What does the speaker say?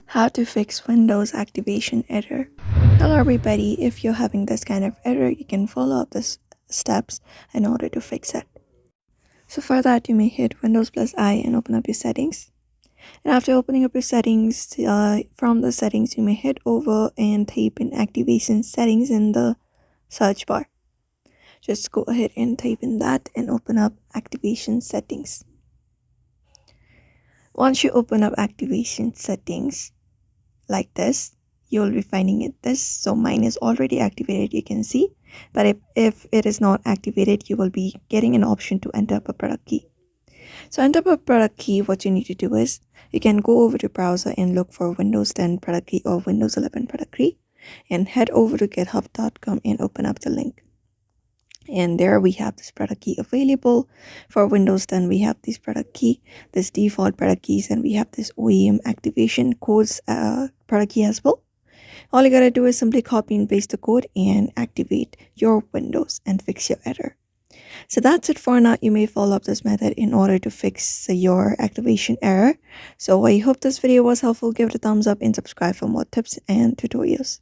How to fix Windows activation error. Hello everybody, if you're having this kind of error, you can follow up these steps in order to fix it. So for that, you may hit Windows plus I and open up your settings. And after opening up your settings, from the settings, you may head over and type in activation settings in the search bar. Just go ahead and type in that and open up activation settings. Once you open up activation settings like this, you'll be finding it this. So mine is already activated, you can see, but if it is not activated, you will be getting an option to enter up a product key. So enter up a product key. What you need to do is you can go over to browser and look for Windows 10 product key or Windows 11 product key and head over to github.com and open up the link. And there we have this product key available. For Windows 10, we have this product key, this default product keys, and we have this OEM activation codes product key as well. All you gotta do is simply copy and paste the code and activate your Windows and fix your error. So that's it for now. You may follow up this method in order to fix your activation error. So I hope this video was helpful. Give it a thumbs up and subscribe for more tips and tutorials.